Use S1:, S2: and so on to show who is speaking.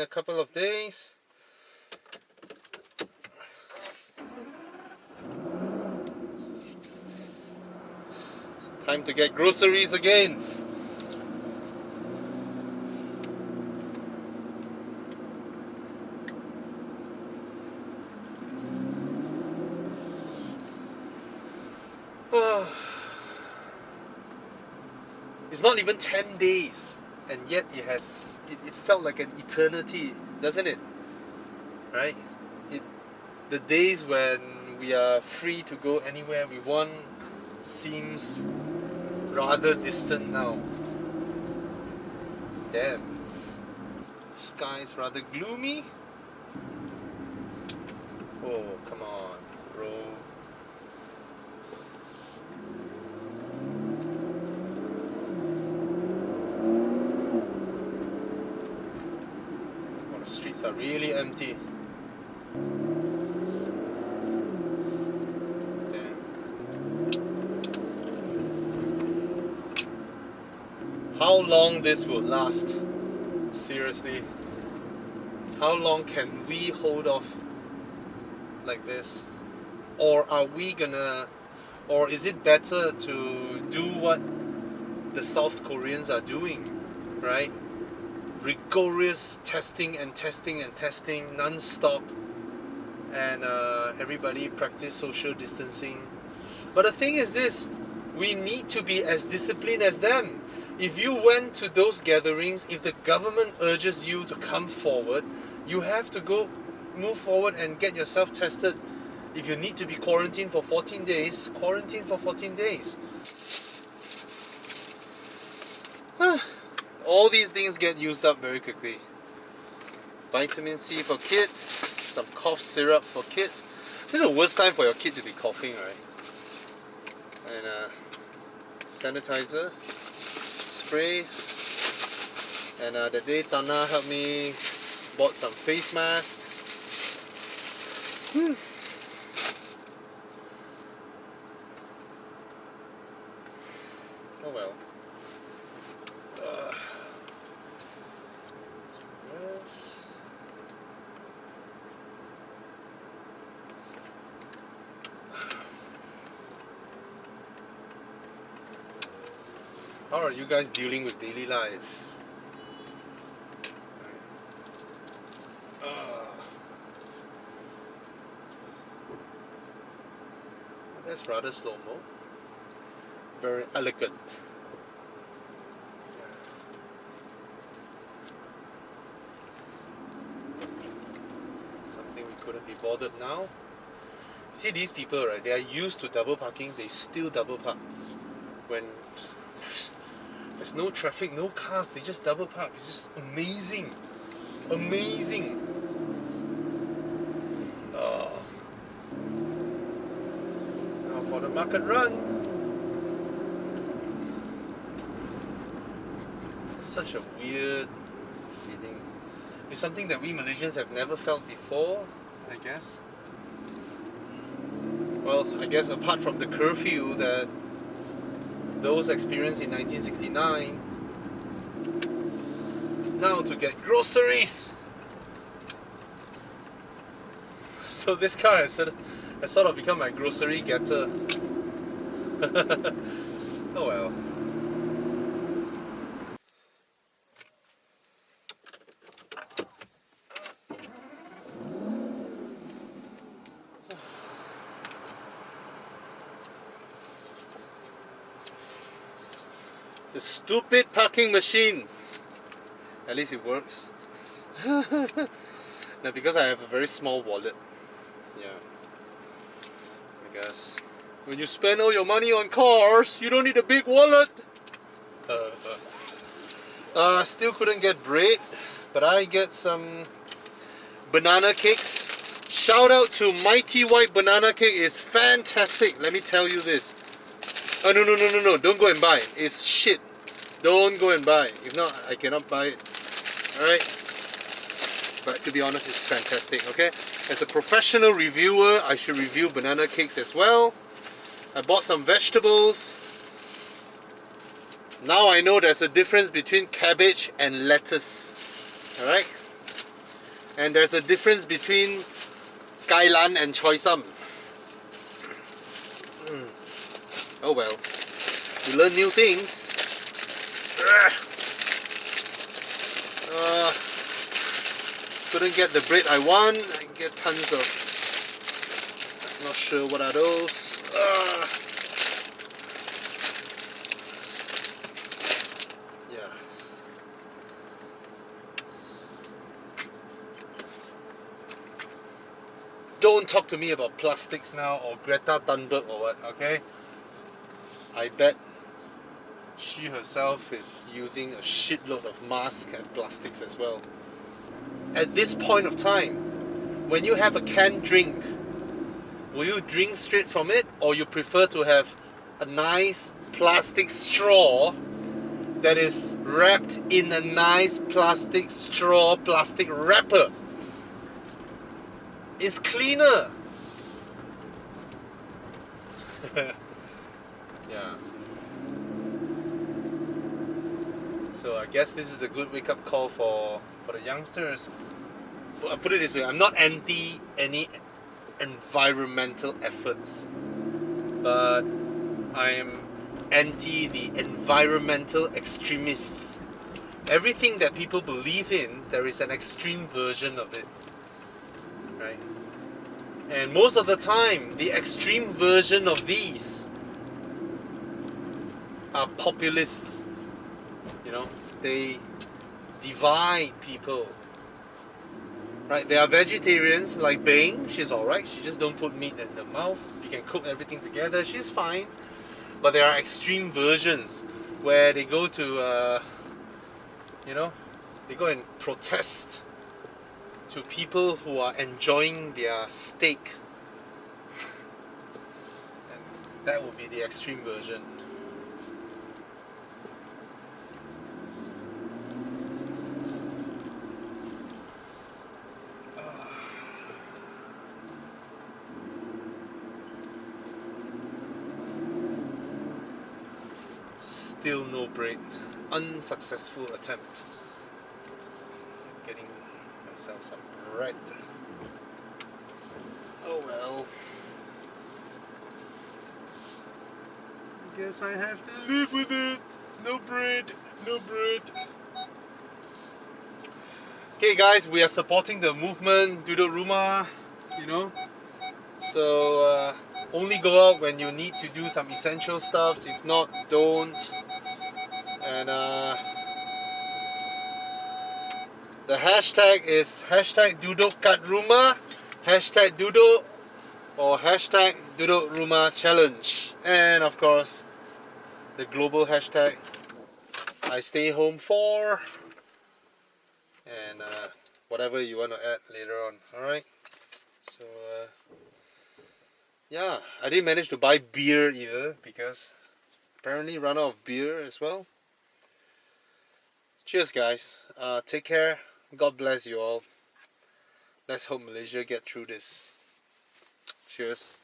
S1: a couple of days. Time to get groceries again. It's not even 10 days, and yet it felt like an eternity, doesn't it? Right? The days when we are free to go anywhere we want seems rather distant now. Damn. The sky's rather gloomy. Oh, come on, roll. Oh, the streets are really empty. Damn. How long this will last? Seriously. How long can we hold off like this? Or are we gonna, or is it better to do what the South Koreans are doing, right? Rigorous testing and testing and testing non-stop, and everybody practice social distancing. But the thing is this, we need to be as disciplined as them. If you went to those gatherings, if the government urges you to come forward, you have to move forward and get yourself tested. If you need to be quarantined for 14 days, quarantine for 14 days. All these things get used up very quickly. Vitamin C for kids, some cough syrup for kids. This is the worst time for your kid to be coughing, right? And sanitizer, sprays. And that day Tana helped me bought some face mask. Oh well. How are you guys dealing with daily life? That's rather slow-mo. Very elegant. Something we couldn't be bothered now. See, these people, right? They are used to double parking. They still double park. When there's no traffic, no cars, they just double park. It's just amazing. Amazing. Now for the market run. Such a weird feeling. It's something that we Malaysians have never felt before, I guess. Well, I guess apart from the curfew that those experienced in 1969, now to get groceries. So this car has sort of become my grocery getter. Oh well. The stupid parking machine. At least it works. Now, because I have a very small wallet. Yeah. Because when you spend all your money on cars, you don't need a big wallet. Still couldn't get bread, but I get some banana cakes. Shout out to Mighty White Banana Cake. It's fantastic. Let me tell you this. Oh, no, don't go and buy. It's shit. Don't go and buy. If not, I cannot buy it. Alright? But to be honest, it's fantastic, okay? As a professional reviewer, I should review banana cakes as well. I bought some vegetables. Now I know there's a difference between cabbage and lettuce. Alright? And there's a difference between Kailan and Choi Sam. Oh well, you learn new things. Couldn't get the bread I want. I get tons of, not sure what are those. Yeah. Don't talk to me about plastics now or Greta Thunberg or what, okay? I bet she herself is using a shitload of masks and plastics as well. At this point of time, when you have a canned drink, will you drink straight from it, or you prefer to have a nice plastic straw that is wrapped in a nice plastic straw, plastic wrapper? It's cleaner. Yeah. So I guess this is a good wake-up call for the youngsters. I'll put it this way, I'm not anti any environmental efforts, but I am anti the environmental extremists. Everything that people believe in, there is an extreme version of it, right? And most of the time, the extreme version of these are populists. You know, they divide people. Right? There are vegetarians like Bing. She's alright. She just don't put meat in her mouth. You can cook everything together. She's fine. But there are extreme versions where they go to, you know, they go and protest to people who are enjoying their steak. And that would be the extreme version. Still no bread. Unsuccessful attempt. Getting myself some bread. Oh well. Guess I have to live with it. No bread. No bread. Okay guys, we are supporting the movement Duduk Rumah, you know. So only go out when you need to do some essential stuffs. If not, don't. And the hashtag is hashtag Duduk Kat Rumah, hashtag Duduk, or hashtag Duduk Rumah Challenge. And of course, the global hashtag I stay home for, and whatever you want to add later on. Alright, so yeah, I didn't manage to buy beer either because apparently run out of beer as well. Cheers guys, take care, God bless you all. Let's hope Malaysia get through this. Cheers.